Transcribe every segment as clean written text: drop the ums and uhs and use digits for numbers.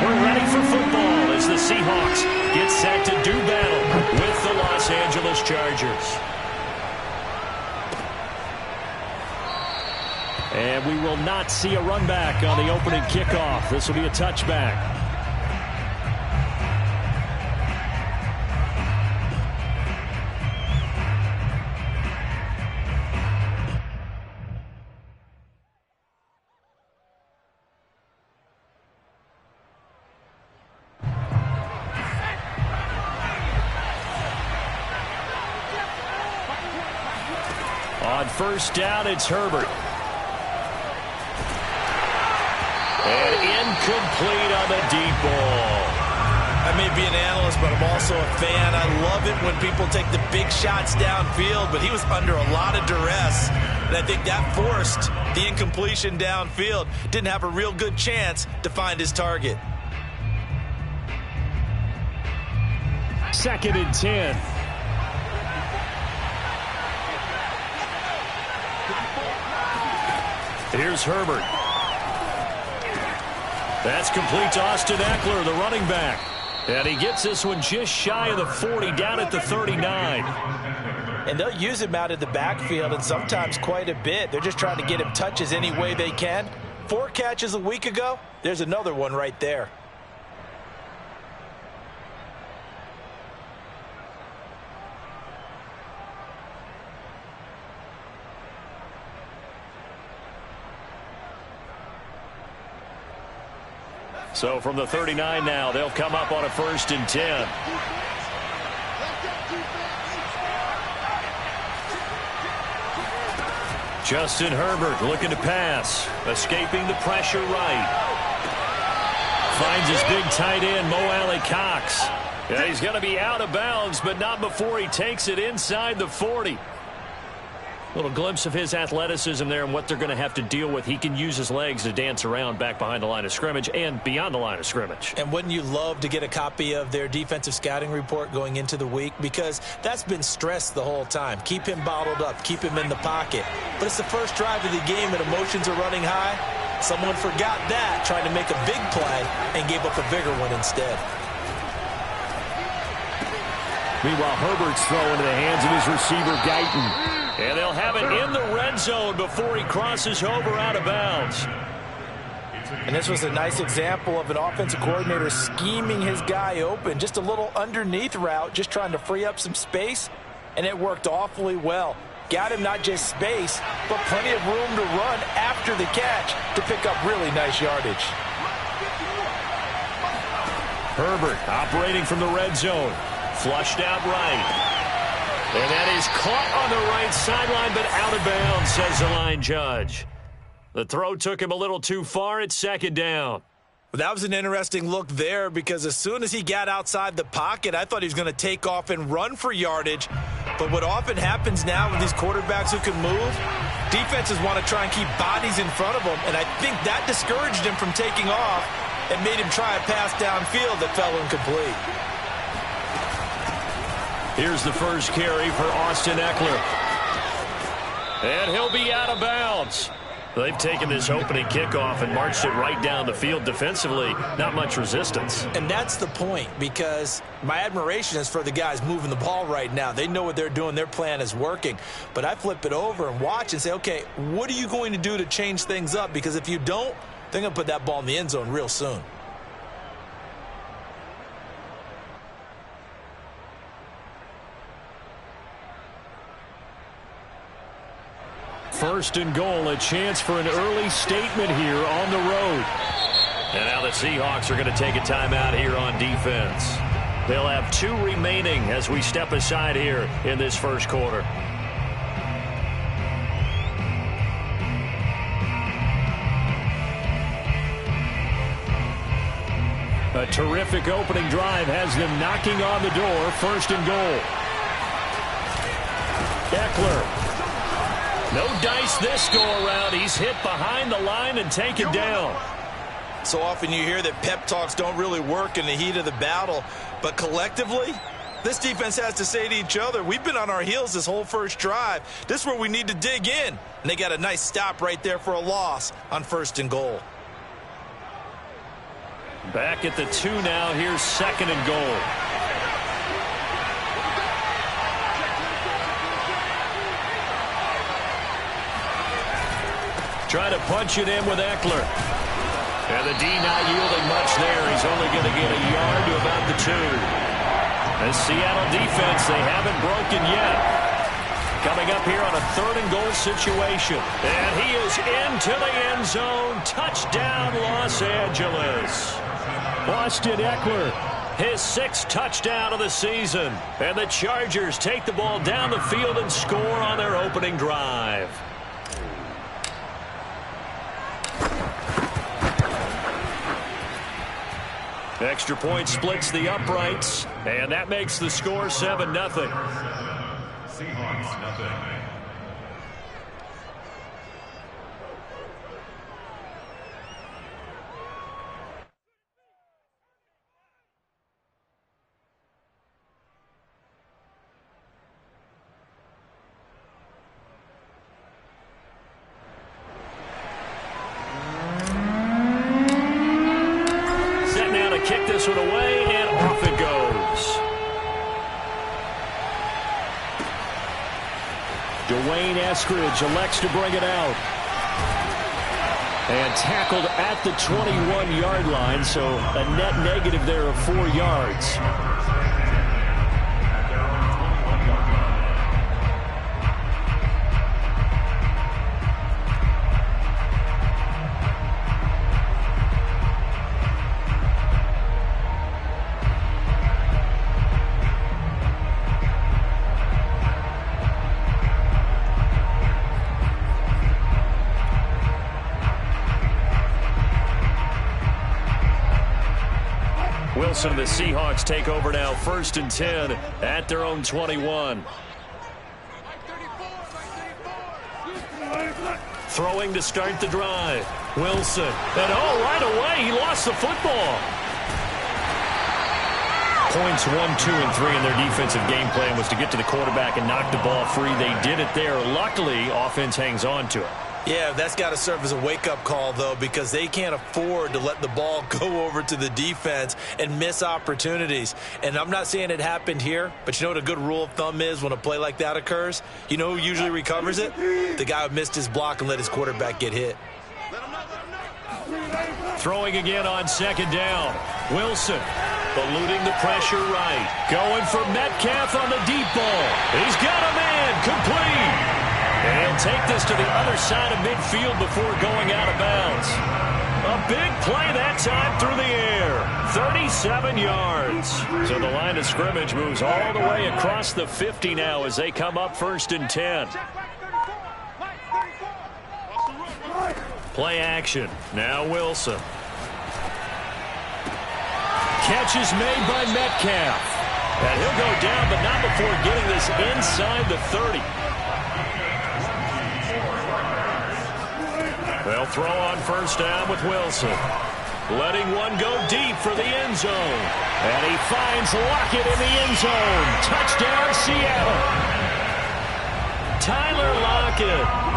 We're ready for football as the Seahawks get set to do battle with the Los Angeles Chargers. And we will not see a run back on the opening kickoff. This will be a touchback. On first down, it's Herbert. And incomplete on the deep ball. I may be an analyst, but I'm also a fan. I love it when people take the big shots downfield, but he was under a lot of duress, and I think that forced the incompletion downfield. Didn't have a real good chance to find his target. 2nd and 10. Here's Herbert. That's complete to Austin Eckler, the running back. And he gets this one just shy of the 40, down at the 39. And they'll use him out of the backfield, and sometimes quite a bit. They're just trying to get him touches any way they can. 4 catches a week ago. There's another one right there. So from the 39 now, they'll come up on a 1st and 10. Justin Herbert looking to pass, escaping the pressure right. Finds his big tight end, Mo Alley-Cox. Yeah, he's going to be out of bounds, but not before he takes it inside the 40. Little glimpse of his athleticism there and what they're going to have to deal with. He can use his legs to dance around back behind the line of scrimmage and beyond the line of scrimmage. And wouldn't you love to get a copy of their defensive scouting report going into the week? Because that's been stressed the whole time. Keep him bottled up. Keep him in the pocket. But it's the first drive of the game and emotions are running high. Someone forgot that, trying to make a big play, and gave up a bigger one instead. Meanwhile, Herbert's throwing into the hands of his receiver, Guyton. And they'll have it in the red zone before he crosses over out of bounds. And this was a nice example of an offensive coordinator scheming his guy open. Just a little underneath route, just trying to free up some space, and it worked awfully well. Got him not just space, but plenty of room to run after the catch to pick up really nice yardage. Herbert operating from the red zone. Flushed out right. And that is caught on the right sideline, but out of bounds, says the line judge. The throw took him a little too far. It's 2nd down. Well, that was an interesting look there because as soon as he got outside the pocket, I thought he was going to take off and run for yardage. But what often happens now with these quarterbacks who can move, defenses want to try and keep bodies in front of them, and I think that discouraged him from taking off and made him try a pass downfield that fell incomplete. Here's the first carry for Austin Eckler. And he'll be out of bounds. They've taken this opening kickoff and marched it right down the field defensively. Not much resistance. And that's the point, because my admiration is for the guys moving the ball right now. They know what they're doing. Their plan is working. But I flip it over and watch and say, okay, what are you going to do to change things up? Because if you don't, they're going to put that ball in the end zone real soon. First and goal, a chance for an early statement here on the road. And now the Seahawks are going to take a timeout here on defense. They'll have 2 remaining as we step aside here in this first quarter. A terrific opening drive has them knocking on the door. First and goal. Eckler. No dice this go-around. He's hit behind the line and taken down. So often you hear that pep talks don't really work in the heat of the battle. But collectively, this defense has to say to each other, we've been on our heels this whole first drive. This is where we need to dig in. And they got a nice stop right there for a loss on 1st and goal. Back at the 2 now. Here's 2nd and goal. Try to punch it in with Eckler. And the D not yielding much there. He's only going to get a yard to about the 2. The Seattle defense, they haven't broken yet. Coming up here on a 3rd and goal situation. And he is into the end zone. Touchdown, Los Angeles. Austin Eckler, his 6th touchdown of the season. And the Chargers take the ball down the field and score on their opening drive. Extra point splits the uprights, and that makes the score 7-0. Seahawks, nothing. Kick this one away, and off it goes. Dwayne Eskridge elects to bring it out. And tackled at the 21-yard line, so a net negative there of 4 yards. Wilson and the Seahawks take over now, 1st and 10 at their own 21. Throwing to start the drive. Wilson. And right away, he lost the football. Points 1, 2, and 3 in their defensive game plan was to get to the quarterback and knock the ball free. They did it there. Luckily, offense hangs on to it. Yeah, that's got to serve as a wake-up call, though, because they can't afford to let the ball go over to the defense and miss opportunities. And I'm not saying it happened here, but you know what a good rule of thumb is when a play like that occurs? You know who usually recovers it? The guy who missed his block and let his quarterback get hit. Throwing again on 2nd down. Wilson eluding the pressure right. Going for Metcalf on the deep ball. He's got a man. Complete. And he'll take this to the other side of midfield before going out of bounds. A big play that time through the air. 37 yards. So the line of scrimmage moves all the way across the 50 now as they come up 1st and 10. Play action. Now Wilson. Catch is made by Metcalf. And he'll go down, but not before getting this inside the 30. They'll throw on 1st down with Wilson. Letting one go deep for the end zone. And he finds Lockett in the end zone. Touchdown, Seattle. Tyler Lockett.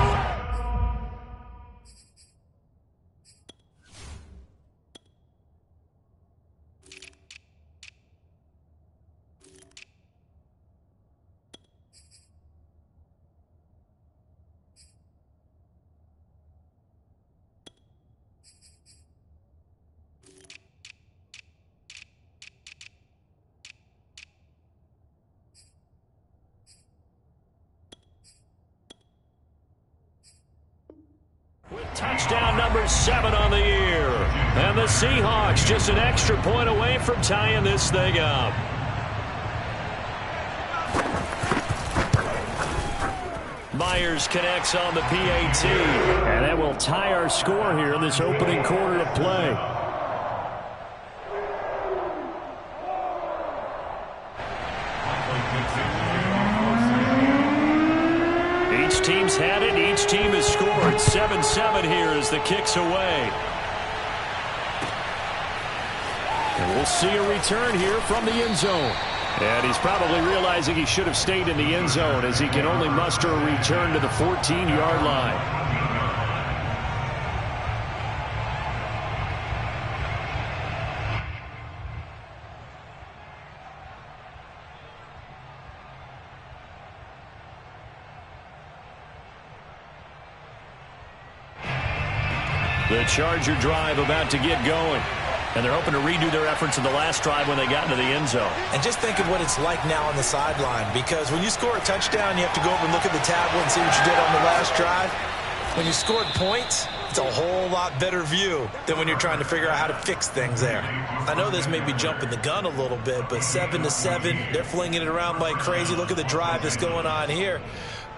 Touchdown number 7 on the year. And the Seahawks just an extra point away from tying this thing up. Myers connects on the PAT. And that will tie our score here in this opening quarter of play. Each team's had it. Each team has scored. 7-7 here as the kick's away. And we'll see a return here from the end zone. And he's probably realizing he should have stayed in the end zone as he can only muster a return to the 14-yard line. The Charger drive about to get going. And they're hoping to redo their efforts in the last drive when they got into the end zone. And just think of what it's like now on the sideline, because when you score a touchdown, you have to go over and look at the tablet and see what you did on the last drive. When you scored points, it's a whole lot better view than when you're trying to figure out how to fix things there. I know this may be jumping the gun a little bit, but 7-7, they're flinging it around like crazy. Look at the drive that's going on here.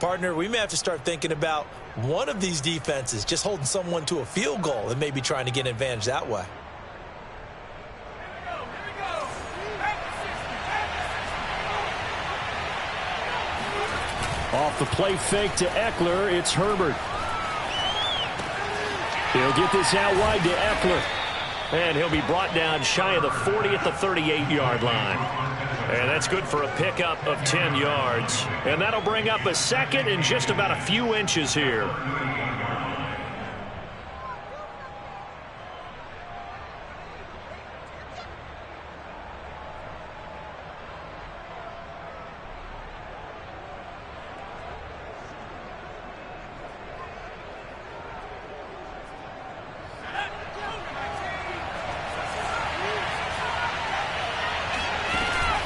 Partner, we may have to start thinking about one of these defenses just holding someone to a field goal and maybe trying to get an advantage that way. Off the play fake to Eckler, it's Herbert. He'll get this out wide to Eckler. And he'll be brought down shy of the 40 at the 38-yard line. And that's good for a pickup of 10 yards. And that'll bring up a second and just about a few inches here.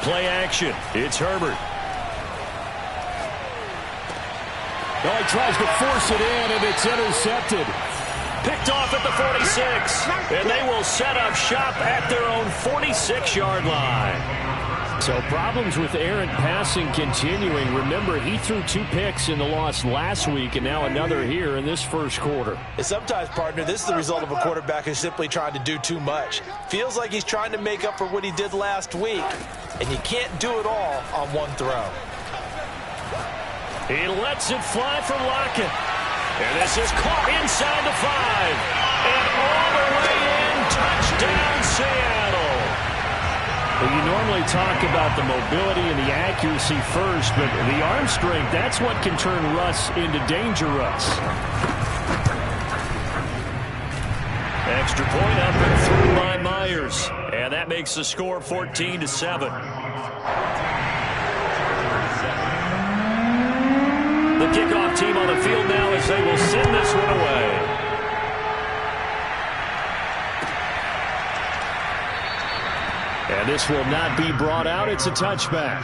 Play action. It's Herbert. Oh, he tries to force it in, and it's intercepted. Picked off at the 46. And they will set up shop at their own 46-yard line. So problems with errant passing continuing. Remember, he threw 2 picks in the loss last week, and now another here in this first quarter. And sometimes, partner, this is the result of a quarterback who's simply trying to do too much. Feels like he's trying to make up for what he did last week, and you can't do it all on one throw. He lets it fly for Lockett. And this is caught inside the 5. And all the way in, touchdown Seattle. Well, you normally talk about the mobility and the accuracy first, but the arm strength, that's what can turn Russ into danger Russ. Extra point up and through by Myers. And that makes the score 14-7. The kickoff team on the field now as they will send this one away. And this will not be brought out. It's a touchback.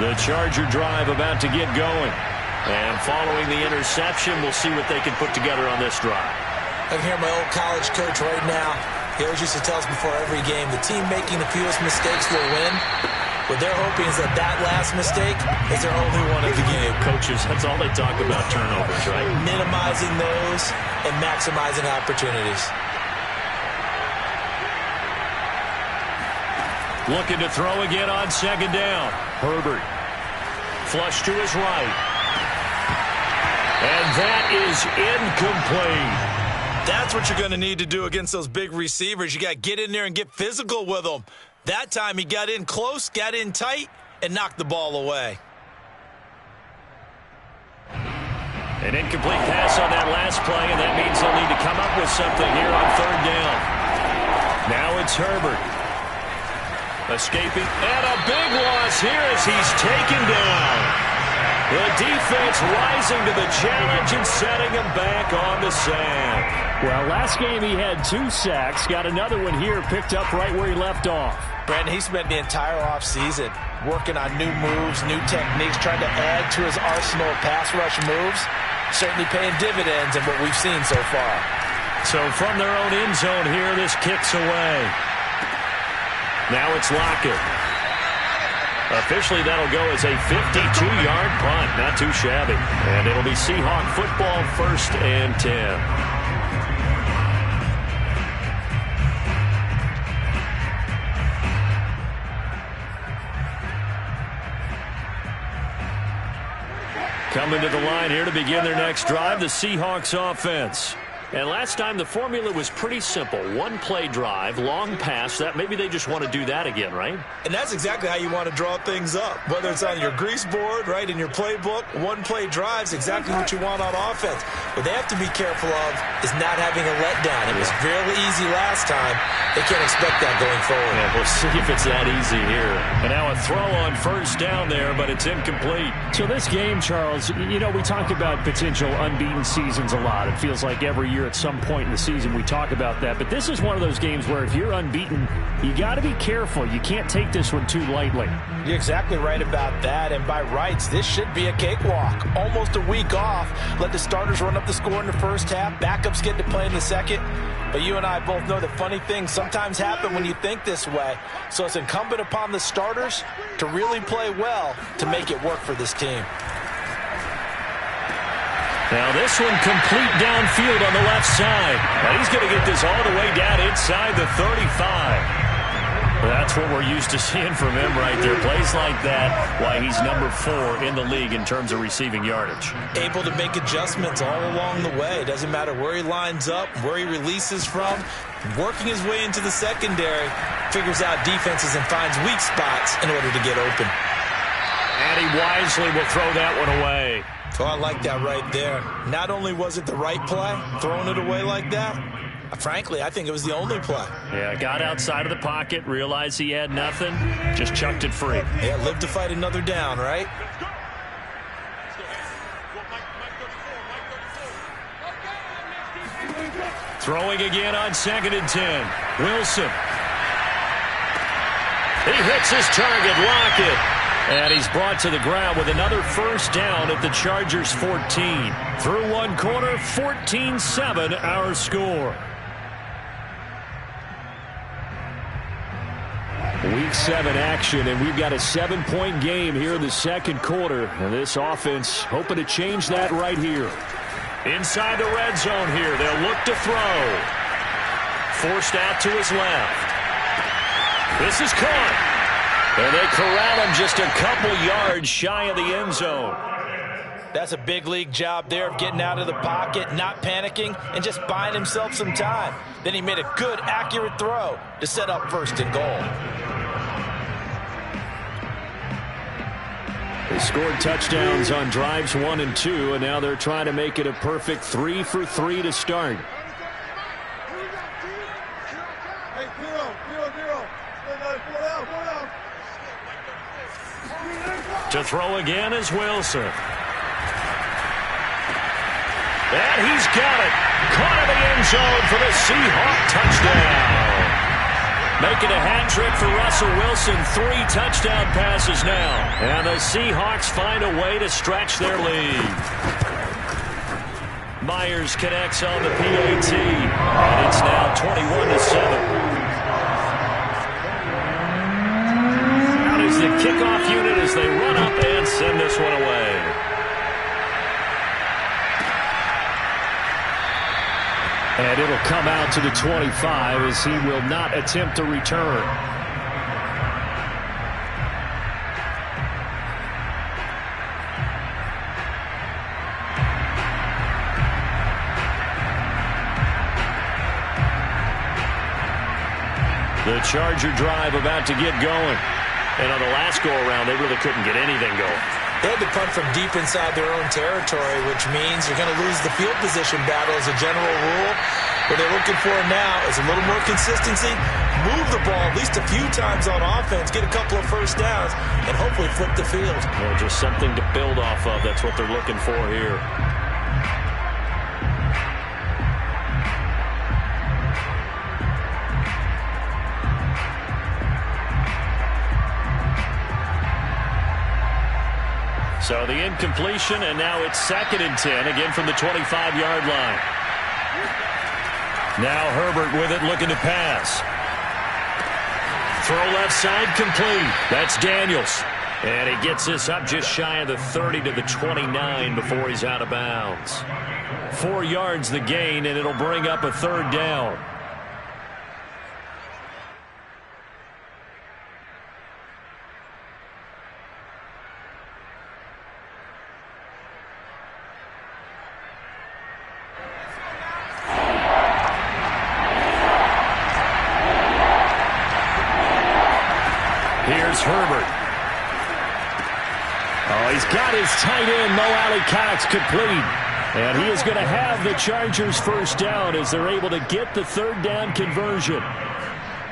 The Charger drive about to get going. And following the interception, we'll see what they can put together on this drive. I can hear my old college coach right now. He always used to tell us before every game, the team making the fewest mistakes will win. What they're hoping is that last mistake is their only one of the game. Coaches, that's all they talk about, turnovers, right? Minimizing those and maximizing opportunities. Looking to throw again on second down. Herbert. Flush to his right. And that is incomplete. That's what you're going to need to do against those big receivers. You got to get in there and get physical with them. That time he got in close, got in tight, and knocked the ball away. An incomplete pass on that last play, and that means they'll need to come up with something here on third down. Now it's Herbert. Escaping, and a big loss here as he's taken down. The defense rising to the challenge and setting him back on the sack. Well, last game he had 2 sacks. Got another one here picked up right where he left off. Brandon, he spent the entire offseason working on new moves, new techniques, trying to add to his arsenal of pass rush moves. Certainly paying dividends in what we've seen so far. So from their own end zone here, this kicks away. Now it's Lockett. Officially, that'll go as a 52-yard punt. Not too shabby. And it'll be Seahawk football, 1st and 10. Coming to the line here to begin their next drive, the Seahawks offense. And last time the formula was pretty simple. One play drive, long pass. That maybe they just want to do that again, right? And that's exactly how you want to draw things up. Whether it's on your grease board, right, in your playbook, one play drive's exactly what you want on offense. What they have to be careful of is not having a letdown. It was really easy last time. They can't expect that going forward. Yeah, we'll see if it's that easy here. And now a throw on first down there, but it's incomplete. So this game, Charles, you know, we talk about potential unbeaten seasons a lot. It feels like every year at some point in the season we talk about that. But this is one of those games where if you're unbeaten, you got to be careful. You can't take this one too lightly. You're exactly right about that. And by rights, this should be a cakewalk. Almost a week off. Let the starters run up the score in the first half. Backups get to play in the second. But you and I both know that funny things sometimes happen when you think this way. So it's incumbent upon the starters to really play well to make it work for this team. Now this one complete downfield on the left side. And he's going to get this all the way down inside the 35. That's what we're used to seeing from him right there. Plays like that, why he's number 4 in the league in terms of receiving yardage. Able to make adjustments all along the way. Doesn't matter where he lines up, where he releases from. Working his way into the secondary, figures out defenses and finds weak spots in order to get open. And he wisely will throw that one away. Oh, I like that right there. Not only was it the right play, throwing it away like that, frankly, I think it was the only play. Yeah, got outside of the pocket, realized he had nothing, just chucked it free. Yeah, live to fight another down, right? Throwing again on 2nd and 10. Wilson. He hits his target, Lockett. And he's brought to the ground with another first down at the Chargers' 14. Through one quarter, 14-7 our score. Week 7 action, and we've got a 7-point game here in the second quarter. And this offense hoping to change that right here. Inside the red zone here, they'll look to throw. Forced out to his left. This is caught. And they corral him just a couple yards shy of the end zone. That's a big league job there of getting out of the pocket, not panicking, and just buying himself some time. Then he made a good, accurate throw to set up 1st and goal. They scored touchdowns on drives 1 and 2, and now they're trying to make it a perfect 3 for 3 to start. To throw again is Wilson. And he's got it. Caught in the end zone for the Seahawk touchdown. Making a hat trick for Russell Wilson. 3 touchdown passes now. And the Seahawks find a way to stretch their lead. Myers connects on the PAT. And it's now 21-7. The kickoff unit as they run up and send this one away. And it'll come out to the 25 as he will not attempt to return. The Charger drive about to get going. And on the last go-around, they really couldn't get anything going. They had to punt from deep inside their own territory, which means you're going to lose the field position battle as a general rule. What they're looking for now is a little more consistency, move the ball at least a few times on offense, get a couple of first downs, and hopefully flip the field. Yeah, just something to build off of. That's what they're looking for here. So the incompletion, and now it's 2nd and 10, again from the 25-yard line. Now Herbert with it, looking to pass. Throw left side, complete. That's Daniels. And he gets this up just shy of the 30 to the 29 before he's out of bounds. 4 yards the gain, and it'll bring up a 3rd down. Herbert. Oh, he's got his tight end, Mo Cox, complete. And he is going to have the Chargers first down as they're able to get the third down conversion.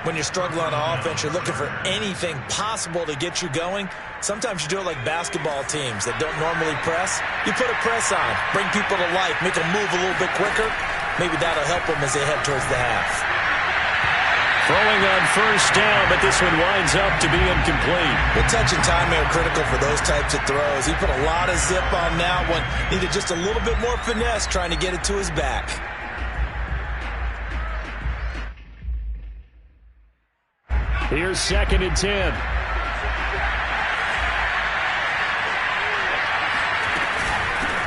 When you're struggling on offense, you're looking for anything possible to get you going. Sometimes you do it like basketball teams that don't normally press. You put a press on, bring people to life, make them move a little bit quicker. Maybe that'll help them as they head towards the half. Throwing on first down, but this one winds up to be incomplete. The touch and timing are critical for those types of throws. He put a lot of zip on that one. Needed just a little bit more finesse trying to get it to his back. Here's 2nd and 10.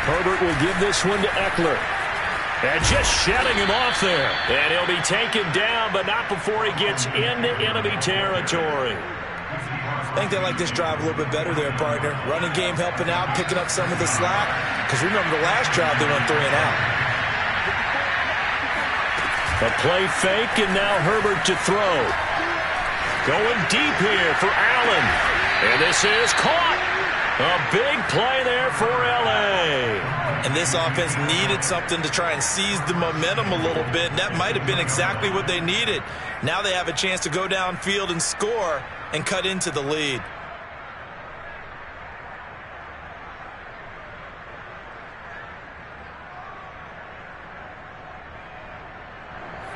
Herbert will give this one to Eckler. And just shutting him off there. And he'll be taken down, but not before he gets into enemy territory. I think they like this drive a little bit better there, partner. Running game helping out, picking up some of the slack. Because remember the last drive, they went 3 and out. A play fake, and now Herbert to throw. Going deep here for Allen. And this is caught. A big play there for L.A. And this offense needed something to try and seize the momentum a little bit. And that might have been exactly what they needed. Now they have a chance to go downfield and score and cut into the lead.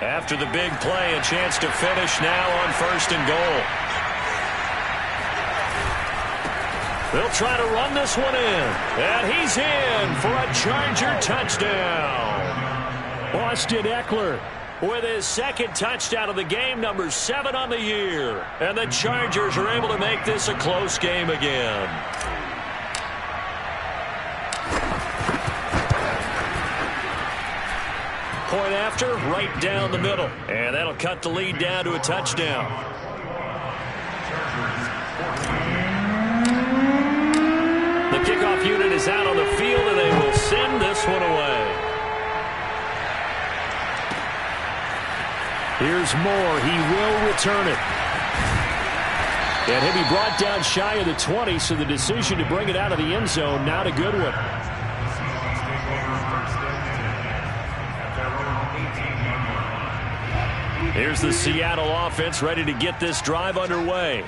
After the big play, a chance to finish now on 1st and goal. They'll try to run this one in. And he's in for a Charger touchdown. Austin Eckler with his 2nd touchdown of the game, number 7 on the year. And the Chargers are able to make this a close game again. Point after, right down the middle. And that'll cut the lead down to a touchdown. The kickoff unit is out on the field, and they will send this one away. Here's Moore. He will return it. And he'll be brought down shy of the 20, so the decision to bring it out of the end zone, not a good one. Here's the Seattle offense ready to get this drive underway.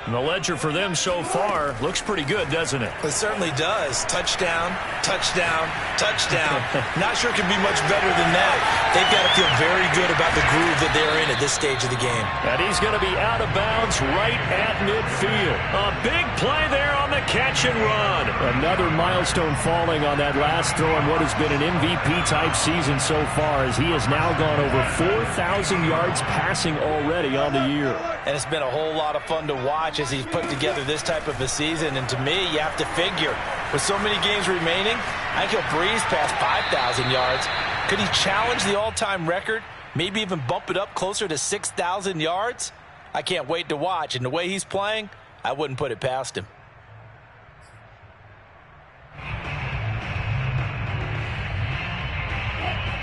And the ledger for them so far looks pretty good, doesn't it? It certainly does. Touchdown, touchdown, touchdown. Not sure it can be much better than that. They've got to feel very good about the groove that they're in at this stage of the game. And he's going to be out of bounds right at midfield. A big play there on the catch and run. Another milestone falling on that last throw in what has been an MVP-type season so far, as he has now gone over 4,000 yards passing already on the year. And it's been a whole lot of fun to watch as he's put together this type of a season. And to me, you have to figure, with so many games remaining, I think he'll breeze past 5,000 yards. Could he challenge the all-time record? Maybe even bump it up closer to 6,000 yards? I can't wait to watch. And the way he's playing, I wouldn't put it past him.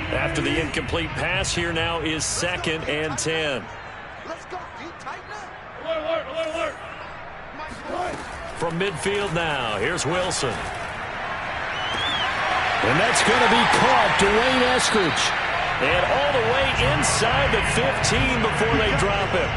After the incomplete pass, here now is 2nd and 10. Let's go. Alert. From midfield now, here's Wilson. And that's going to be caught. Dwayne Eskridge. And all the way inside the 15 before they drop him.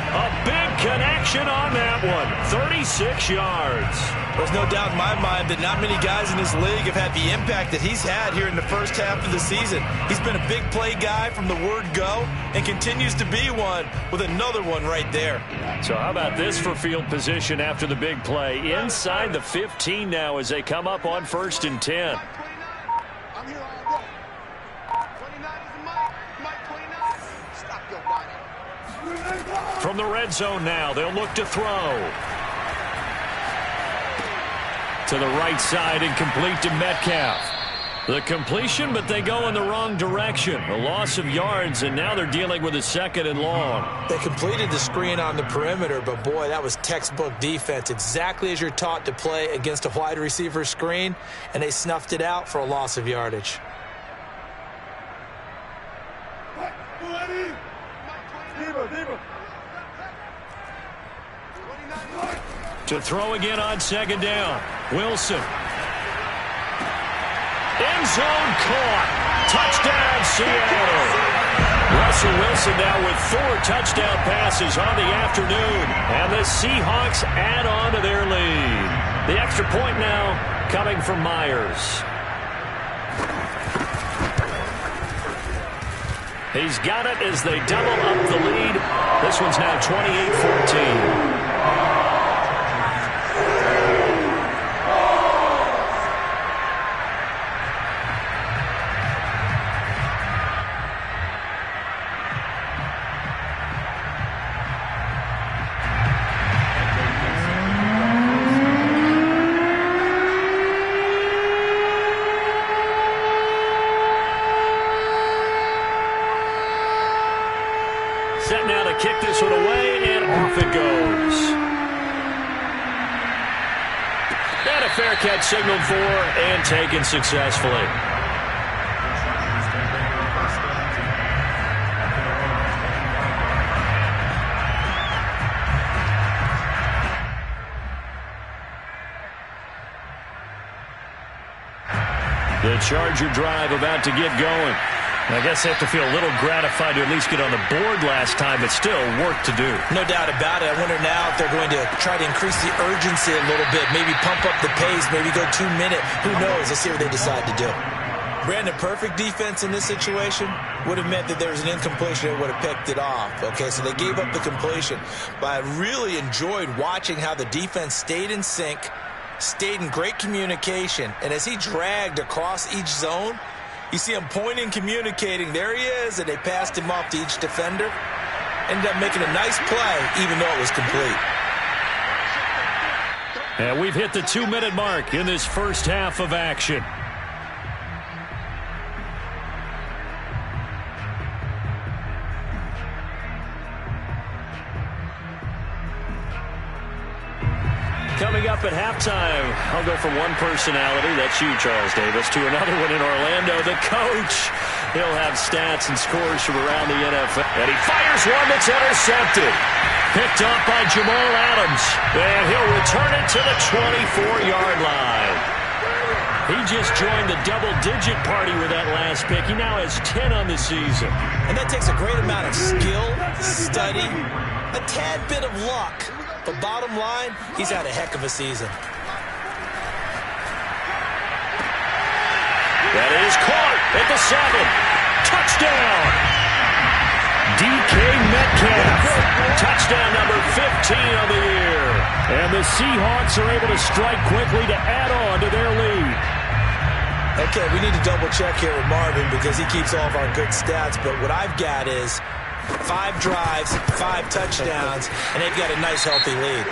A big connection on that one. 36 yards. There's no doubt in my mind that not many guys in this league have had the impact that he's had here in the first half of the season. He's been a big play guy from the word go and continues to be one with another one right there. So how about this for field position after the big play? Inside the 15 now as they come up on 1st and 10. I'm here all day. 29 is the Mike 29. Stop your body. From the red zone now, they'll look to throw. To the right side and complete to Metcalf. The completion, but they go in the wrong direction. A loss of yards, and now they're dealing with a 2nd and long. They completed the screen on the perimeter, but boy, that was textbook defense. Exactly as you're taught to play against a wide receiver screen, and they snuffed it out for a loss of yardage. Deeper. 29. To throw again on second down. Wilson. End zone caught. Touchdown, Seattle. Russell Wilson now with 4 touchdown passes on the afternoon. And the Seahawks add on to their lead. The extra point now coming from Myers. He's got it as they double up the lead. This one's now 28-14. Set now to kick this one away, and off it goes. And a fair catch signaled for and taken successfully. The Charger drive about to get going. I guess they have to feel a little gratified to at least get on the board last time, but still work to do. No doubt about it. I wonder now if they're going to try to increase the urgency a little bit, maybe pump up the pace, maybe go 2 minute. Who knows? Let's see what they decide to do. Brandon, perfect defense in this situation would have meant that there was an incompletion that would have picked it off. Okay, so they gave up the completion. But I really enjoyed watching how the defense stayed in sync, stayed in great communication, and as he dragged across each zone, you see him pointing, communicating. There he is, and they passed him off to each defender. Ended up making a nice play, even though it was complete. And we've hit the 2-minute mark in this first half of action. Coming up at halftime, I'll go from one personality, that's you, Charles Davis, to another one in Orlando, the coach. He'll have stats and scores from around the NFL. And he fires one that's intercepted. Picked up by Jamal Adams. And he'll return it to the 24-yard line. He just joined the double-digit party with that last pick. He now has 10 on the season. And that takes a great amount of skill, study, a tad bit of luck. But bottom line, he's had a heck of a season. That is caught at the 7. Touchdown! DK Metcalf. Touchdown number 15 of the year. And the Seahawks are able to strike quickly to add on to their lead. Okay, we need to double check here with Marvin because he keeps all of our good stats. But what I've got is 5 drives, 5 touchdowns, and they've got a nice, healthy lead.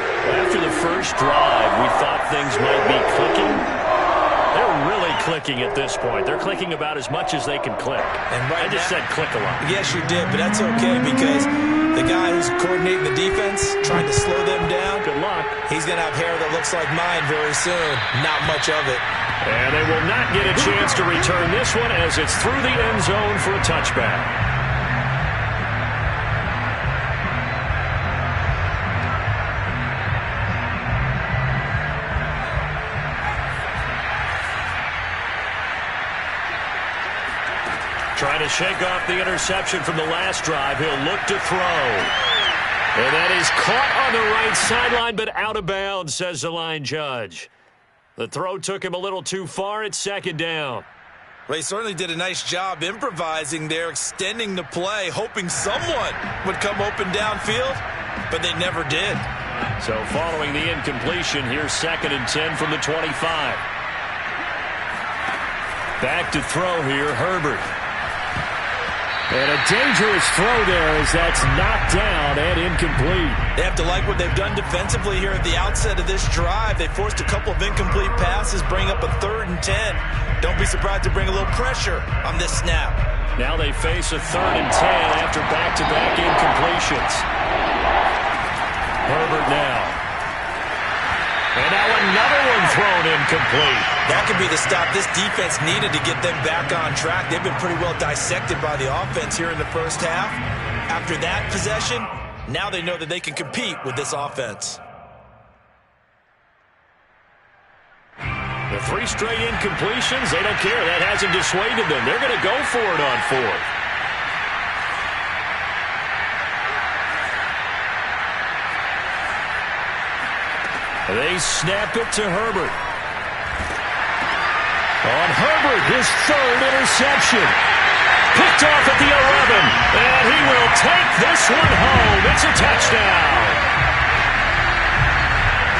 After the first drive, we thought things might be clicking. They're really clicking at this point. They're clicking about as much as they can click. And right I just said click a lot. Yes, you did, but that's okay because the guy who's coordinating the defense, trying to slow them down, good luck. He's going to have hair that looks like mine very soon. Not much of it. And they will not get a chance to return this one as it's through the end zone for a touchback. Trying to shake off the interception from the last drive. He'll look to throw. And that is caught on the right sideline, but out of bounds, says the line judge. The throw took him a little too far. It's second down. Well, he certainly did a nice job improvising there, extending the play, hoping someone would come open downfield, but they never did. So following the incompletion, here's 2nd and 10 from the 25. Back to throw here, Herbert. And a dangerous throw there as that's knocked down and incomplete. They have to like what they've done defensively here at the outset of this drive. They forced a couple of incomplete passes, bring up a 3rd and 10. Don't be surprised to bring a little pressure on this snap. Now they face a 3rd and 10 after back-to-back incompletions. Herbert now. And now another one thrown incomplete. That could be the stop this defense needed to get them back on track. They've been pretty well dissected by the offense here in the first half. After that possession, now they know that they can compete with this offense. The 3 straight incompletions, they don't care. That hasn't dissuaded them. They're going to go for it on 4th. They snap it to Herbert. On Herbert, his 3rd interception. Picked off at the 11, and he will take this one home. It's a touchdown.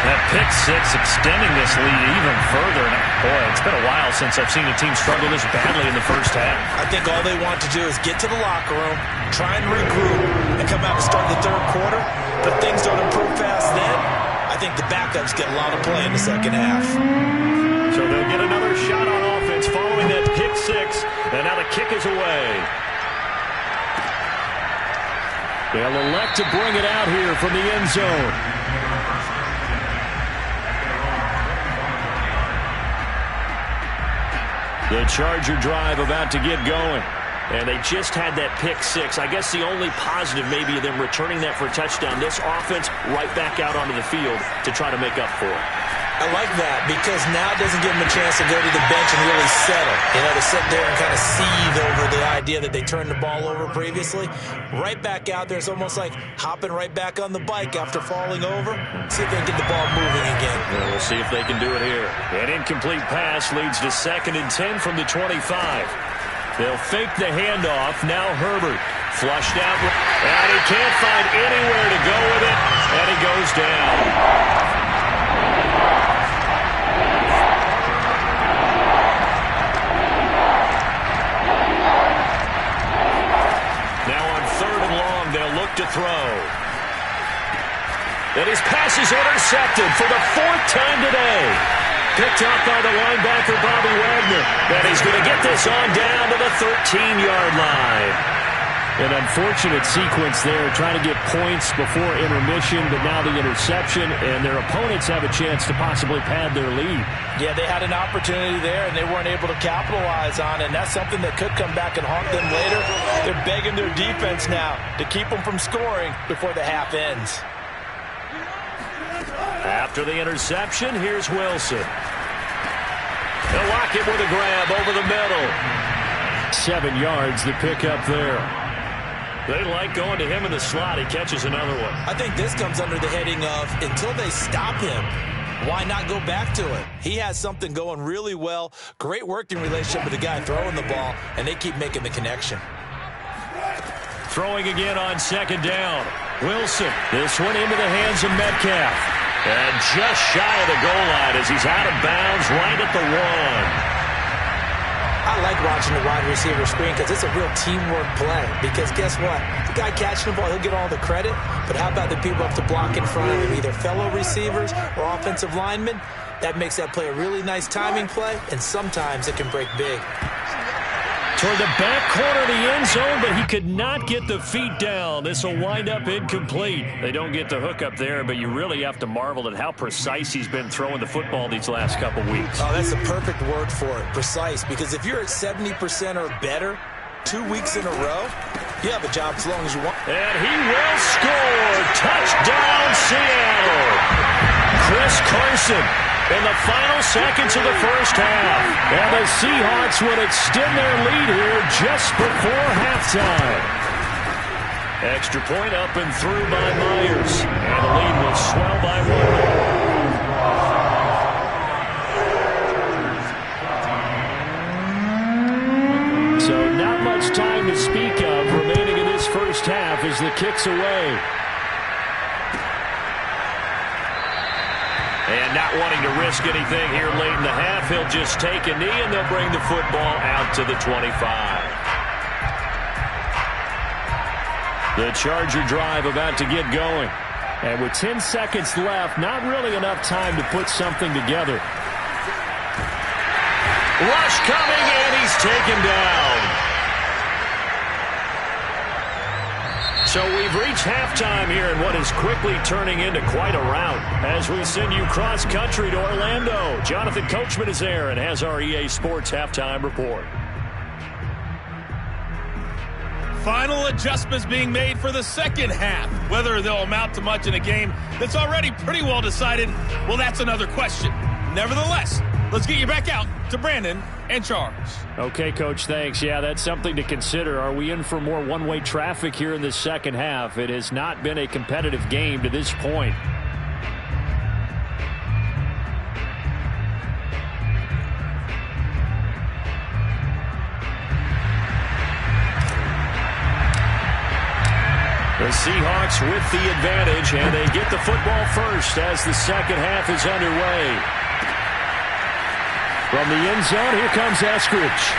That pick 6 extending this lead even further. And boy, it's been a while since I've seen a team struggle this badly in the first half. I think all they want to do is get to the locker room, try and regroup, and come out and start the 3rd quarter. But things don't improve fast then. I think the backups get a lot of play in the second half. So they'll get another shot on offense following that pick 6. And now the kick is away. They'll elect to bring it out here from the end zone. The Charger drive about to get going. And they just had that pick 6. I guess the only positive maybe of them returning that for a touchdown. This offense right back out onto the field to try to make up for it. I like that because now it doesn't give them a chance to go to the bench and really settle. You know, to sit there and kind of seethe over the idea that they turned the ball over previously. Right back out there, it's almost like hopping right back on the bike after falling over. See if they can get the ball moving again. Well, we'll see if they can do it here. An incomplete pass leads to 2nd and 10 from the 25. They'll fake the handoff. Now Herbert flushed out. And he can't find anywhere to go with it. And he goes down. To throw. And his pass is intercepted for the 4th time today. Picked up by the linebacker, Bobby Wagner. And he's going to get this on down to the 13-yard line. An unfortunate sequence there, trying to get points before intermission, but now the interception, and their opponents have a chance to possibly pad their lead. Yeah, they had an opportunity there, and they weren't able to capitalize on it, and that's something that could come back and haunt them later. They're begging their defense now to keep them from scoring before the half ends. After the interception, here's Wilson. They'll lock it with a grab over the middle. 7 yards, the pickup there. They like going to him in the slot. He catches another one. I think this comes under the heading of until they stop him, why not go back to it? He has something going really well. Great working relationship with the guy throwing the ball, and they keep making the connection. Throwing again on 2nd down. Wilson. This one into the hands of Metcalf. And just shy of the goal line as he's out of bounds right at the 1. I like watching the wide receiver screen because it's a real teamwork play. Because guess what? The guy catching the ball, he'll get all the credit. But how about the people up to block in front of him, either fellow receivers or offensive linemen? That makes that play a really nice timing play, and sometimes it can break big. Toward the back corner of the end zone, but he could not get the feet down. This will wind up incomplete. They don't get the hook up there, but you really have to marvel at how precise he's been throwing the football these last couple weeks. Oh, that's the perfect word for it, precise, because if you're at 70% or better 2 weeks in a row, you have a job as long as you want. And he will score. Touchdown, Seattle. Chris Carson in the final seconds of the first half. And the Seahawks would extend their lead here just before halftime. Extra point up and through by Myers. And the lead will swell by 1. So not much time to speak of remaining in this first half as the kick's away. And not wanting to risk anything here late in the half, he'll just take a knee and they'll bring the football out to the 25. The Charger drive about to get going. And with 10 seconds left, not really enough time to put something together. Rush coming, and he's taken down. So we've reached halftime here in what is quickly turning into quite a rout as we send you cross-country to Orlando. Jonathan Coachman is there and has our EA Sports halftime report. Final adjustments being made for the second half. Whether they'll amount to much in a game that's already pretty well decided, well, that's another question. Nevertheless, let's get you back out to Brandon and Charles. Okay, Coach, thanks. Yeah, that's something to consider. Are we in for more one-way traffic here in the second half? It has not been a competitive game to this point. The Seahawks with the advantage, and they get the football first as the second half is underway. From the end zone, here comes Eskridge.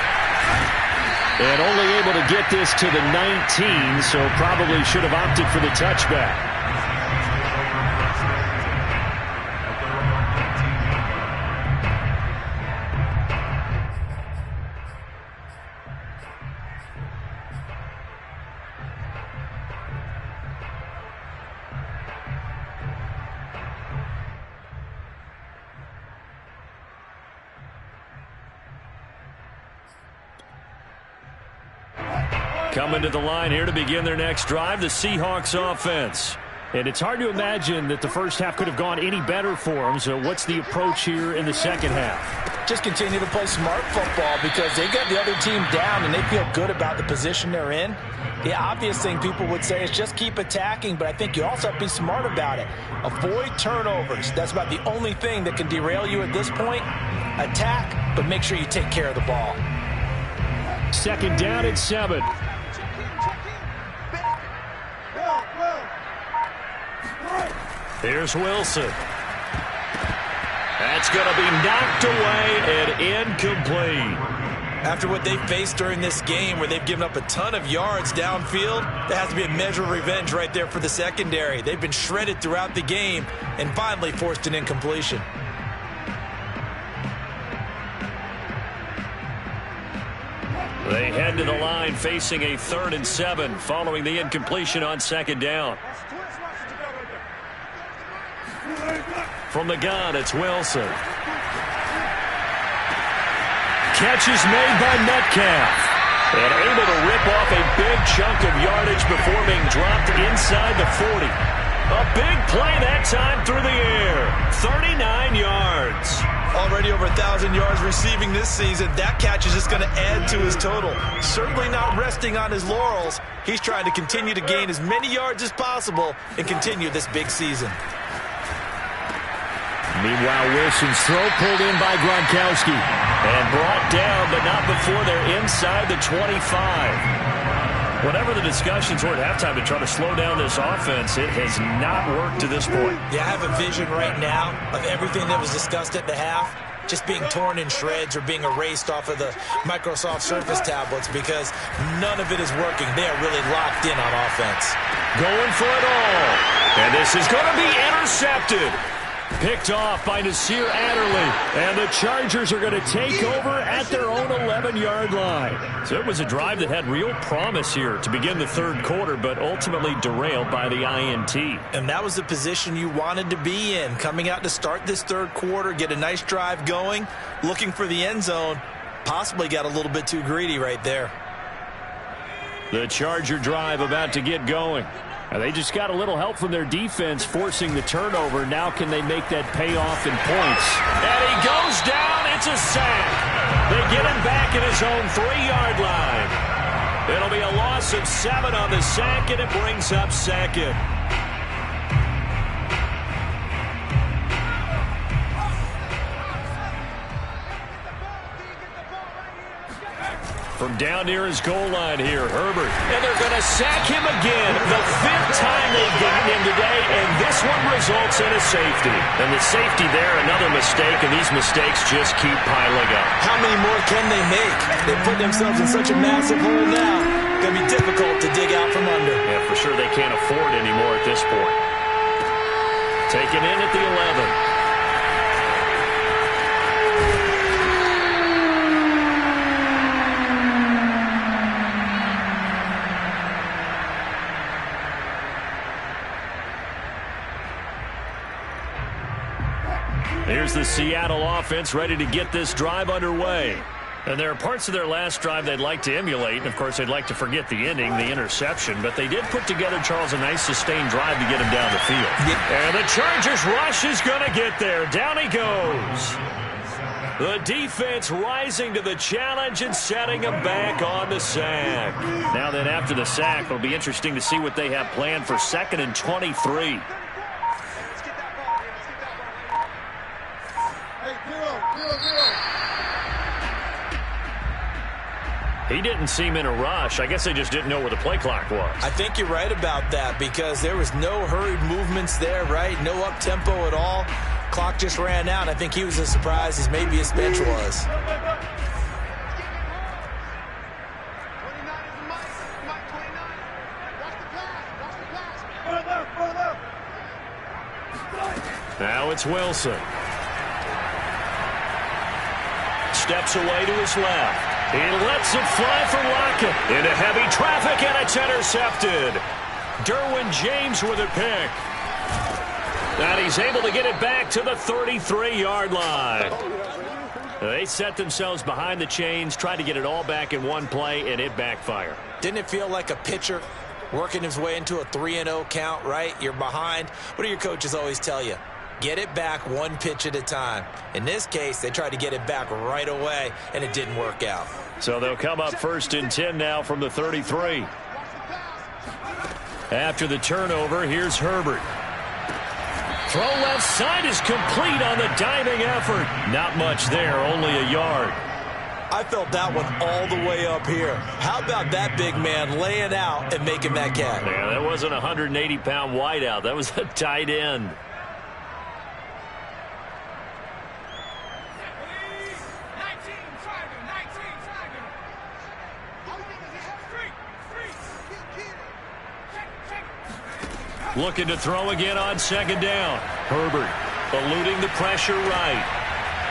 And only able to get this to the 19, so probably should have opted for the touchback. Coming to the line here to begin their next drive, the Seahawks offense. And it's hard to imagine that the first half could have gone any better for them. So what's the approach here in the second half? Just continue to play smart football because they got the other team down and they feel good about the position they're in. The obvious thing people would say is just keep attacking, but I think you also have to be smart about it. Avoid turnovers. That's about the only thing that can derail you at this point. Attack, but make sure you take care of the ball. Second down at 7. Here's Wilson. That's going to be knocked away and incomplete. After what they faced during this game where they've given up a ton of yards downfield, there has to be a measure of revenge right there for the secondary. They've been shredded throughout the game and finally forced an incompletion. They head to the line facing a 3rd and 7 following the incompletion on second down. From the gun, it's Wilson. Catch is made by Metcalf. And able to rip off a big chunk of yardage before being dropped inside the 40. A big play that time through the air. 39 yards. Already over 1,000 yards receiving this season. That catch is just going to add to his total. Certainly not resting on his laurels. He's trying to continue to gain as many yards as possible and continue this big season. Meanwhile, Wilson's throw pulled in by Gronkowski. And brought down, but not before they're inside the 25. Whatever the discussions were at halftime to try to slow down this offense, it has not worked to this point. Yeah, I have a vision right now of everything that was discussed at the half just being torn in shreds or being erased off of the Microsoft Surface tablets because none of it is working. They are really locked in on offense. Going for it all. And this is going to be intercepted. Picked off by Nasir Adderley. And the Chargers are going to take over at their own 11-yard line. So it was a drive that had real promise here to begin the third quarter, but ultimately derailed by the INT. And that was the position you wanted to be in. Coming out to start this third quarter, get a nice drive going, looking for the end zone. Possibly got a little bit too greedy right there. The Charger drive about to get going. They just got a little help from their defense forcing the turnover. Now can they make that pay off in points? And he goes down. It's a sack. They get him back at his own 3-yard line. It'll be a loss of 7 on the sack, and it brings up second. From down near his goal line here, Herbert. And they're going to sack him again. The 5th time they've gotten him today, and this one results in a safety. And the safety there, another mistake, and these mistakes just keep piling up. How many more can they make? They put themselves in such a massive hole now. Going to be difficult to dig out from under. Yeah, for sure they can't afford anymore at this point. Taken in at the 11. Here's the Seattle offense ready to get this drive underway. And there are parts of their last drive they'd like to emulate. And, of course, they'd like to forget the ending, the interception. But they did put together, Charles, a nice sustained drive to get him down the field. And the Chargers rush is going to get there. Down he goes. The defense rising to the challenge and setting him back on the sack. Now then, after the sack, it'll be interesting to see what they have planned for 2nd and 23. He didn't seem in a rush. I guess they just didn't know where the play clock was. I think you're right about that because there was no hurried movements there, right? No up-tempo at all. Clock just ran out. I think he was as surprised as maybe his bench was. Now it's Wilson. Steps away to his left. He lets it fly for Lockett. Into heavy traffic, and it's intercepted. Derwin James with a pick. And he's able to get it back to the 33-yard line. They set themselves behind the chains, tried to get it all back in one play, and it backfired. Didn't it feel like a pitcher working his way into a 3-0 count, right? You're behind. What do your coaches always tell you? Get it back one pitch at a time. In this case, they tried to get it back right away, and it didn't work out. So they'll come up 1st and 10 now from the 33. After the turnover, here's Herbert. Throw left side is complete on the diving effort. Not much there, only a yard. I felt that one all the way up here. How about that big man laying out and making that catch? Yeah, that wasn't a 180-pound wideout. That was a tight end. Looking to throw again on 2nd down. Herbert eluding the pressure right.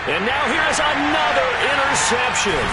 And now here's another interception.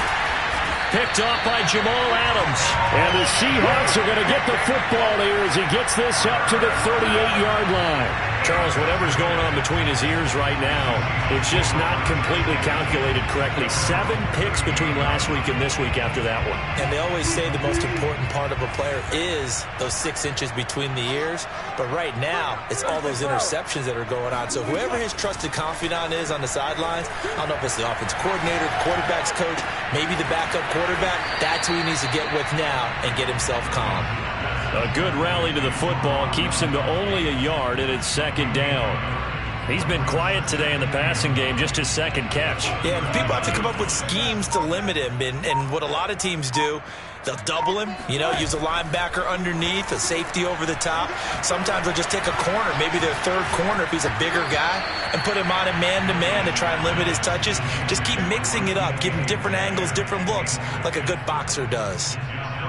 Picked off by Jamal Adams. And the Seahawks are going to get the football here as he gets this up to the 38-yard line. Charles, whatever's going on between his ears right now, it's just not completely calculated correctly. 7 picks between last week and this week after that one. And they always say the most important part of a player is those 6 inches between the ears. But right now, it's all those interceptions that are going on. So whoever his trusted confidant is on the sidelines, I don't know if it's the offense coordinator, the quarterback's coach, maybe the backup quarterback, that's who he needs to get with now and get himself calm. A good rally to the football keeps him to only a yard, and it's 2nd down. He's been quiet today in the passing game, just his 2nd catch. Yeah, and people have to come up with schemes to limit him, and what a lot of teams do, they'll double him, use a linebacker underneath, a safety over the top. Sometimes they'll just take a corner, maybe their 3rd corner if he's a bigger guy, and put him on a man-to-man to try and limit his touches. Just keep mixing it up, give him different angles, different looks, like a good boxer does.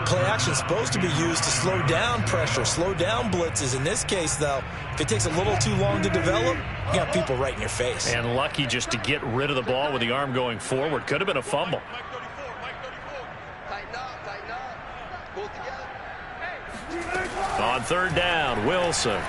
Play action is supposed to be used to slow down pressure, slow down blitzes. In this case, though, if it takes a little too long to develop, you got people right in your face. And lucky just to get rid of the ball with the arm going forward. Could have been a fumble. On 3rd down, Wilson.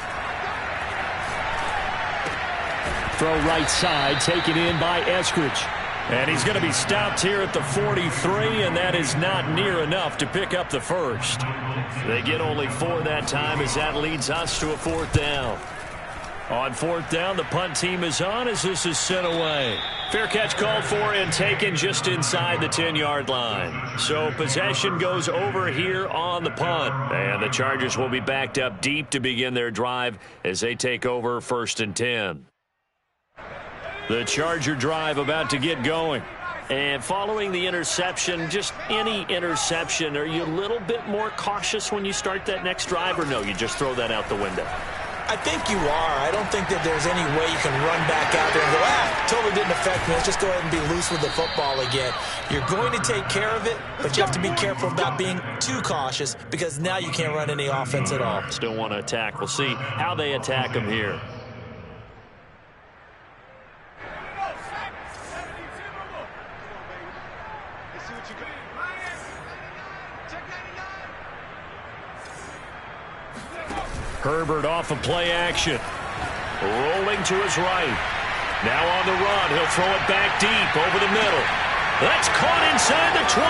Throw right side, taken in by Eskridge. And he's going to be stopped here at the 43, and that is not near enough to pick up the 1st. They get only 4 that time as that leads us to a 4th down. On 4th down, the punt team is on as this is sent away. Fair catch called for and taken just inside the 10-yard line. So possession goes over here on the punt. And the Chargers will be backed up deep to begin their drive as they take over 1st and 10. The Charger drive about to get going. And following the interception, just any interception, are you a little bit more cautious when you start that next drive, or no, you just throw that out the window? I think you are. I don't think that there's any way you can run back out there and go, totally didn't affect me. Let's just go ahead and be loose with the football again. You're going to take care of it, but you have to be careful about being too cautious because now you can't run any offense at all. Still want to attack. We'll see how they attack them here. Herbert off of play action. Rolling to his right. Now on the run. He'll throw it back deep over the middle. That's caught inside the 20.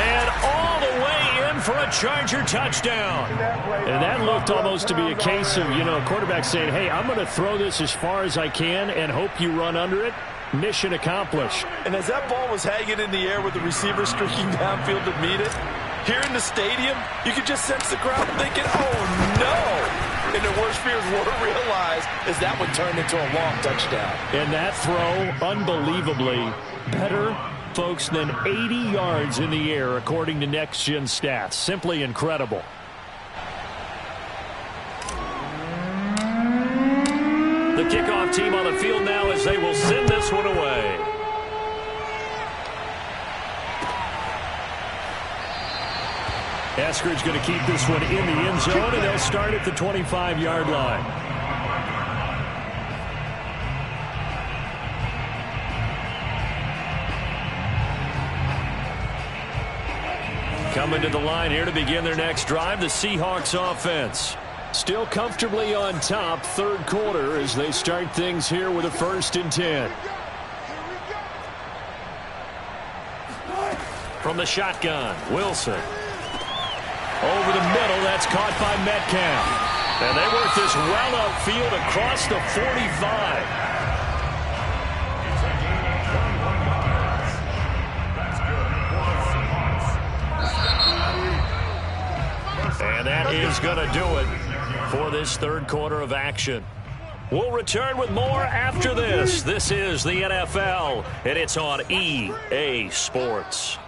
And all the way in for a Charger touchdown. And that looked almost to be a case of, quarterback saying, hey, I'm going to throw this as far as I can and hope you run under it. Mission accomplished. And as that ball was hanging in the air with the receiver streaking downfield to meet it, here in the stadium, you could just sense the crowd thinking, oh, no. And their worst fears were realized as that one turned into a long touchdown. And that throw, unbelievably better, folks, than 80 yards in the air, according to Next Gen Stats. Simply incredible. The kickoff team on the field now as they will send this one away. Eskridge going to keep this one in the end zone, and they'll start at the 25-yard line. Coming to the line here to begin their next drive, the Seahawks offense. Still comfortably on top, third quarter, as they start things here with a 1st and 10. From the shotgun, Wilson. Over the middle, that's caught by Metcalf. And they work this well upfield across the 45. And that is going to do it for this third quarter of action. We'll return with more after this. This is the NFL, and it's on EA Sports.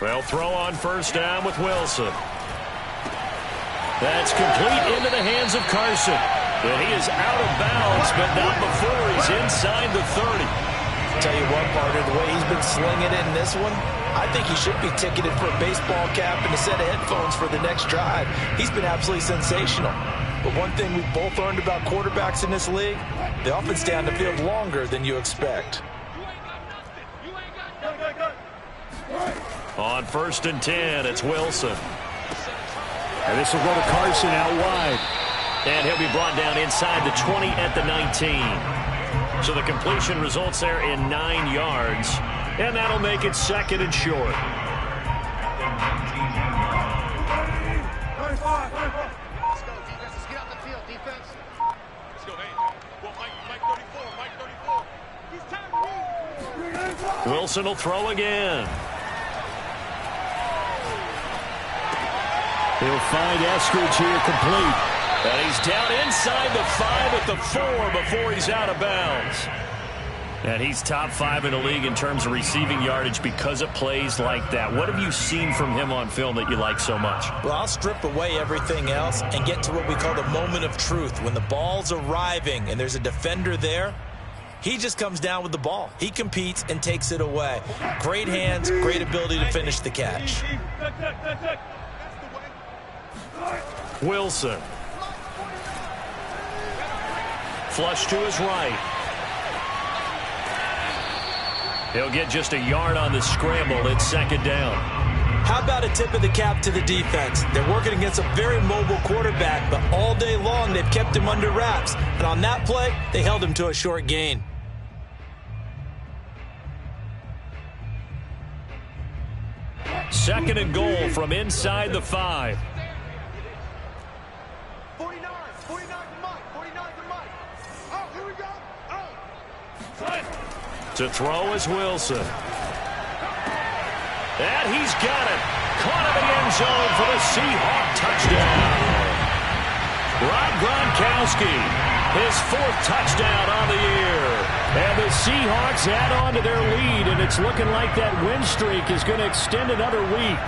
They'll throw on 1st down with Wilson. That's complete into the hands of Carson. And he is out of bounds, but not before he's inside the 30. Tell you what, partner, the way he's been slinging it in this one, I think he should be ticketed for a baseball cap and a set of headphones for the next drive. He's been absolutely sensational. But one thing we've both learned about quarterbacks in this league, they often stay on the field longer than you expect. On 1st and 10, it's Wilson. And this will go to Carson out wide. And he'll be brought down inside the 20 at the 19. So the completion results there in 9 yards. And that'll make it 2nd and short. Let's go, defense. Let's get out the field, defense. Let's go, hey. Well, Mike 34, Mike 34. He's tagging me. Wilson will throw again. He'll find Eskridge here complete. And he's down inside the 5 at the 4 before he's out of bounds. And he's top 5 in the league in terms of receiving yardage because of plays like that. What have you seen from him on film that you like so much? Well, I'll strip away everything else and get to what we call the moment of truth. When the ball's arriving and there's a defender there, he just comes down with the ball. He competes and takes it away. Great hands, great ability to finish the catch. Wilson. Flush to his right. He'll get just a yard on the scramble. It's 2nd down. How about a tip of the cap to the defense? They're working against a very mobile quarterback, but all day long they've kept him under wraps. And on that play, they held him to a short gain. Second and goal from inside the 5. 49 to Mike. 49 to Mike. Oh, here we go. Oh. To throw is Wilson. And he's got it. Caught in the end zone for the Seahawk touchdown. Rob Gronkowski, his 4th touchdown on the year. And the Seahawks add on to their lead, and it's looking like that win streak is going to extend another week.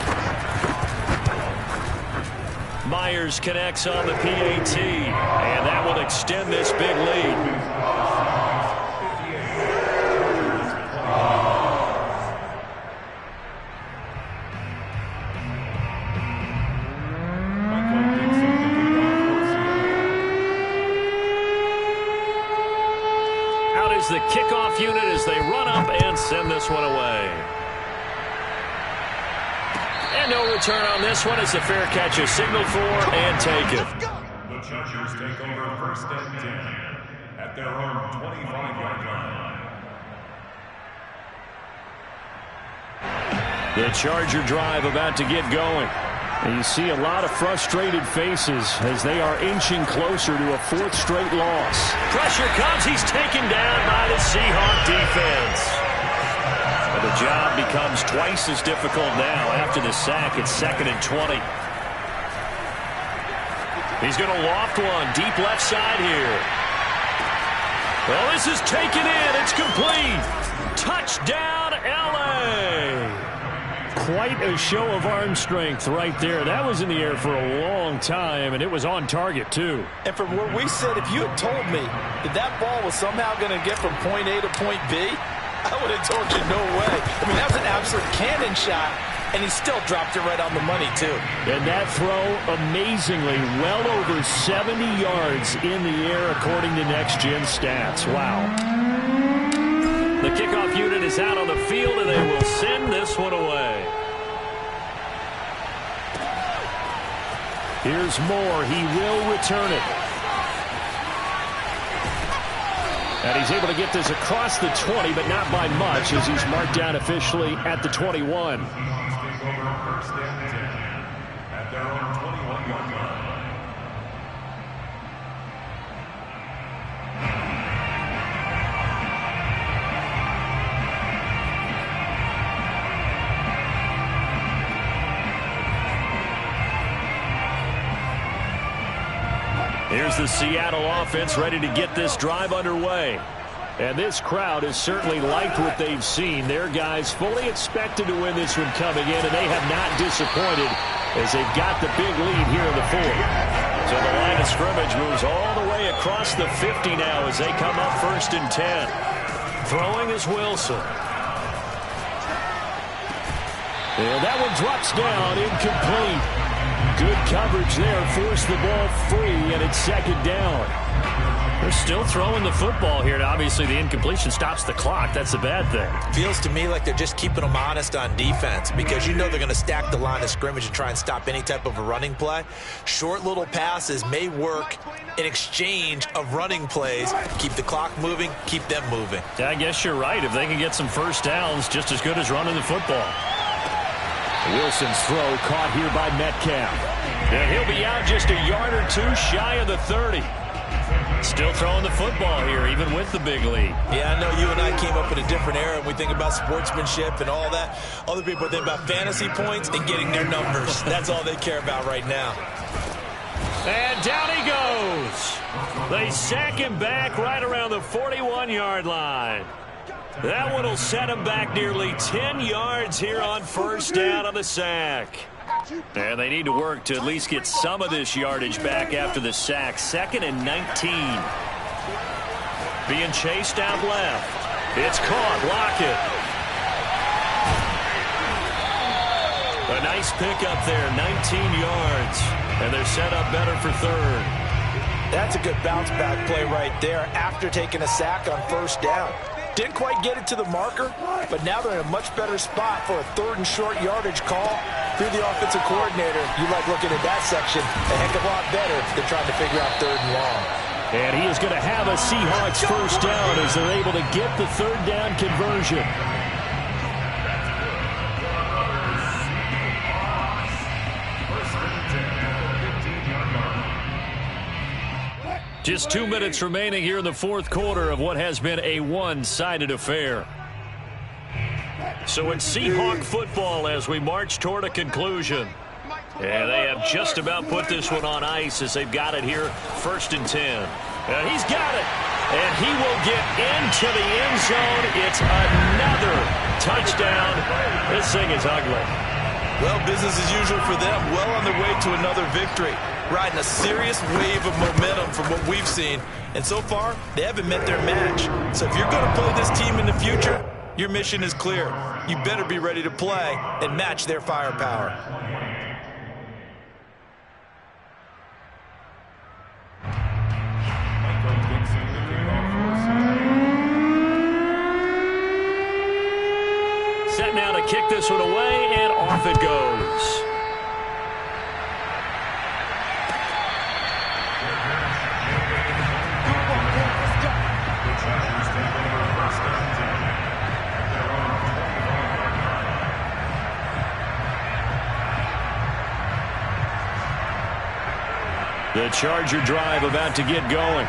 Myers connects on the PAT, and that will extend this big lead. The kickoff unit as they run up and send this one away. And no return on this one as the fair catch is signaled for and taken. The Chargers take over 1st and 10 at their own 25-yard line. The Charger drive about to get going. And you see a lot of frustrated faces as they are inching closer to a 4th straight loss. Pressure comes. He's taken down by the Seahawk defense. And the job becomes twice as difficult now after the sack. It's 2nd and 20. He's going to loft one deep left side here. Well, this is taken in. It's complete. Touchdown, L.A. Quite a show of arm strength right there. That was in the air for a long time, and it was on target, too. And from where we said, if you had told me that that ball was somehow going to get from point A to point B, I would have told you no way. I mean, that was an absolute cannon shot, and he still dropped it right on the money, too. And that throw, amazingly, well over 70 yards in the air, according to Next Gen Stats. Wow. The kickoff unit is out on the field, and they will send this one away. Here's Moore. He will return it. And he's able to get this across the 20, but not by much, as he's marked down officially at the 21. At their own 21-yard line. Here's the Seattle offense ready to get this drive underway. And this crowd has certainly liked what they've seen. Their guys fully expected to win this one coming in, and they have not disappointed as they've got the big lead here in the 4th. So the line of scrimmage moves all the way across the 50 now as they come up 1st and 10. Throwing is Wilson. And that one drops down, incomplete. Good coverage there, forced the ball free, and it's 2nd down. They're still throwing the football here, and obviously the incompletion stops the clock. That's the bad thing. Feels to me like they're just keeping them honest on defense because you know they're going to stack the line of scrimmage and try and stop any type of a running play. Short little passes may work in exchange of running plays. Keep the clock moving, keep them moving. Yeah, I guess you're right. If they can get some first downs, just as good as running the football. Wilson's throw caught here by Metcalf. And he'll be out just a yard or two shy of the 30. Still throwing the football here, even with the big lead. Yeah, I know you and I came up in a different era, and we think about sportsmanship and all that. Other people think about fantasy points and getting their numbers. That's all they care about right now. And down he goes. They sack him back right around the 41-yard line. That one will set him back nearly 10 yards here on 1st down on the sack. And they need to work to at least get some of this yardage back after the sack. 2nd and 19. Being chased out left. It's caught. Lockett. A nice pickup there. 19 yards. And they're set up better for 3rd. That's a good bounce back play right there after taking a sack on 1st down. Didn't quite get it to the marker, but now they're in a much better spot for a 3rd and short yardage call. Through the offensive coordinator, you like looking at that section a heck of a lot better than trying to figure out 3rd and long. And he is going to have a Seahawks 1st down as they're able to get the 3rd down conversion. Just 2 minutes remaining here in the 4th quarter of what has been a one-sided affair. So it's Seahawk football as we march toward a conclusion. And they have just about put this one on ice as they've got it here, 1st and 10. And he's got it. And he will get into the end zone. It's another touchdown. This thing is ugly. Well, business as usual for them. Well on their way to another victory. Riding a serious wave of momentum from what we've seen. And so far, they haven't met their match. So if you're going to play this team in the future, your mission is clear. You better be ready to play and match their firepower. Set now to kick this one away, and off it goes. The Charger drive about to get going.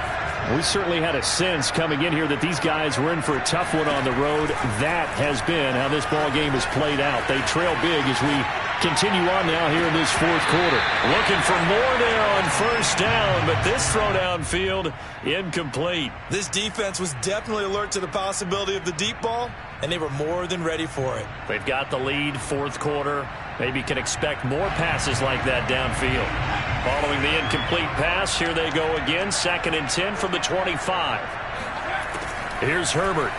We certainly had a sense coming in here that these guys were in for a tough one on the road. That has been how this ball game has played out. They trail big as we continue on now here in this fourth quarter. Looking for more there on first down, but this throw downfield incomplete. This defense was definitely alert to the possibility of the deep ball, and they were more than ready for it. They've got the lead, fourth quarter. Maybe can expect more passes like that downfield. Following the incomplete pass, here they go again. 2nd and 10 from the 25. Here's Herbert.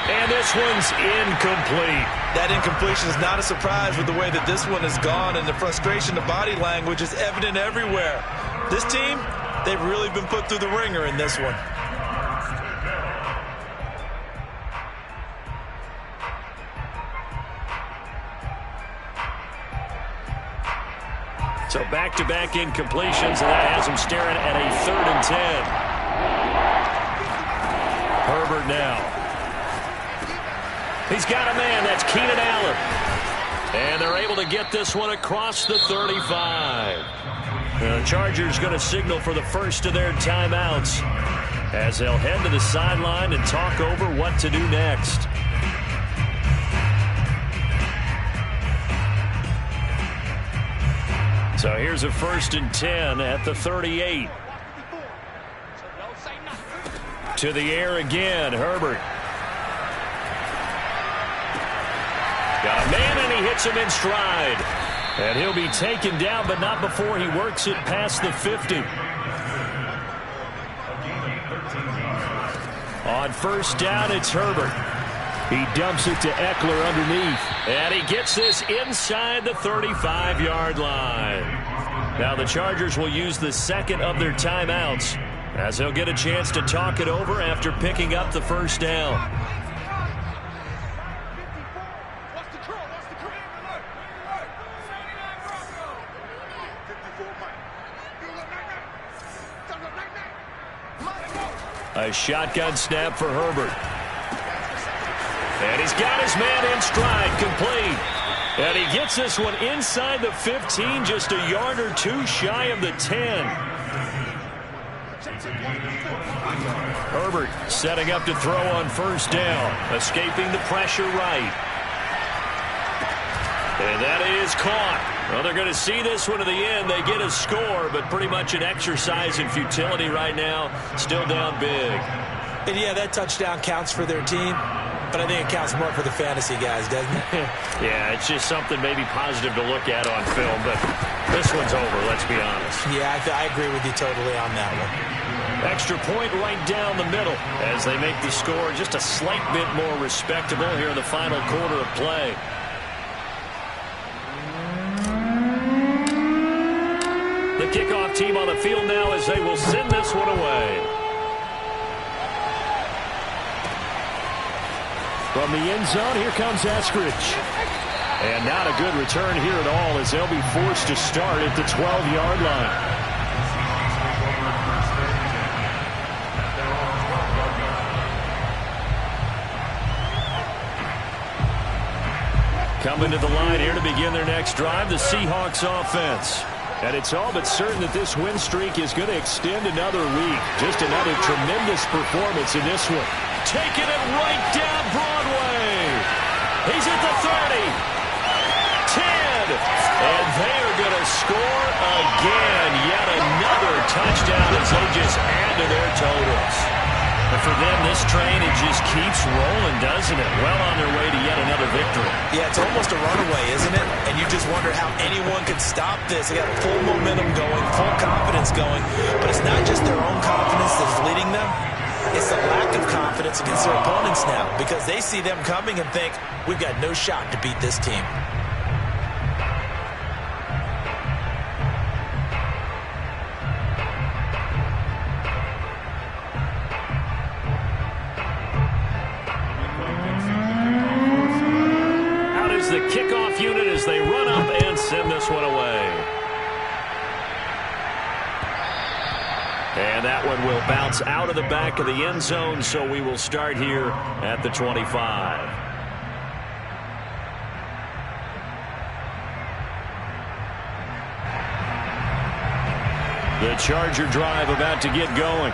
And this one's incomplete. That incompletion is not a surprise with the way that this one has gone, and the frustration, the body language is evident everywhere. This team, they've really been put through the ringer in this one. So back-to-back incompletions, and that has him staring at a 3rd and 10. Herbert now. He's got a man. That's Keenan Allen. And they're able to get this one across the 35. The Chargers going to signal for the first of their timeouts as they'll head to the sideline and talk over what to do next. So here's a 1st and 10 at the 38. To the air again, Herbert. Got a man, and he hits him in stride. And he'll be taken down, but not before he works it past the 50. On first down, it's Herbert. He dumps it to Eckler underneath. And he gets this inside the 35-yard line. Now the Chargers will use the second of their timeouts as they'll get a chance to talk it over after picking up the first down. A shotgun snap for Herbert. And he's got his man in stride, complete. And he gets this one inside the 15, just a yard or two shy of the 10. Herbert setting up to throw on first down, escaping the pressure right. And that is caught. Well, they're going to see this one to the end. They get a score, but pretty much an exercise in futility right now. Still down big. And yeah, that touchdown counts for their team, but I think it counts more for the fantasy guys, doesn't it? Yeah, it's just something maybe positive to look at on film, but this one's over, let's be honest. Yeah, I agree with you totally on that one. Extra point right down the middle as they make the score just a slight bit more respectable here in the final quarter of play. The kickoff team on the field now as they will send this one away. From the end zone, here comes Eskridge. And not a good return here at all as they'll be forced to start at the 12-yard line. Coming to the line here to begin their next drive, the Seahawks offense. And it's all but certain that this win streak is going to extend another week. Just another tremendous performance in this one. Taking it right down Broadway. He's at the 30. 10. And they are going to score again. Yet another touchdown as they just add to their totals. And for them, this train, it just keeps rolling, doesn't it? Well on their way to yet another victory. Yeah, it's almost a runaway, isn't it? And you just wonder how anyone could stop this. They got full momentum going, full confidence going. But it's not just their own confidence that's leading them. It's the lack of confidence against their opponents now because they see them coming and think, we've got no shot to beat this team. The kickoff unit as they run up and send this one away. And that one will bounce out of the back of the end zone, so we will start here at the 25. The Charger drive about to get going.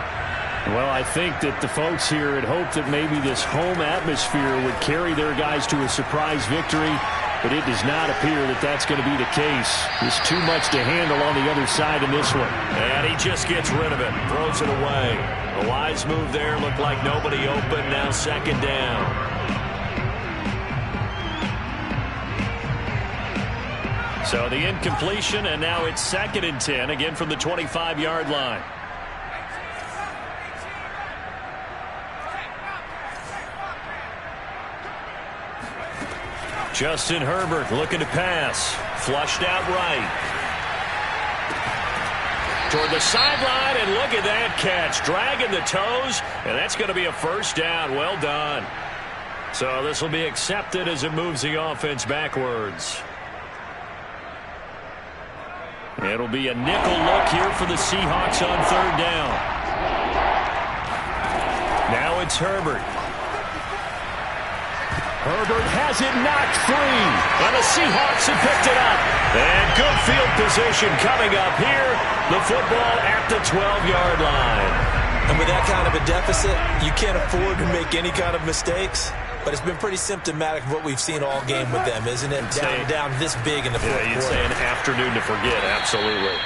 Well, I think that the folks here had hoped that maybe this home atmosphere would carry their guys to a surprise victory, but it does not appear that that's going to be the case. There's too much to handle on the other side in this one. And he just gets rid of it, throws it away. A wise move there, looked like nobody open, now second down. So the incompletion, and now it's 2nd and 10, again from the 25-yard line. Justin Herbert looking to pass. Flushed out right. Toward the sideline, and look at that catch. Dragging the toes, and that's going to be a first down. Well done. So this will be accepted as it moves the offense backwards. It'll be a nickel look here for the Seahawks on 3rd down. Now it's Herbert. Herbert has it knocked free. And the Seahawks have picked it up. And good field position coming up here. The football at the 12-yard line. And with that kind of a deficit, you can't afford to make any kind of mistakes. But it's been pretty symptomatic of what we've seen all game with them, isn't it? Down this big in the fourth quarter. You'd say an afternoon to forget, absolutely.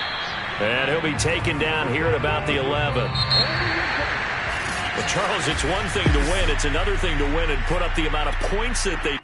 And he'll be taken down here at about the 11. Well, Charles, it's one thing to win. It's another thing to win and put up the amount of points that they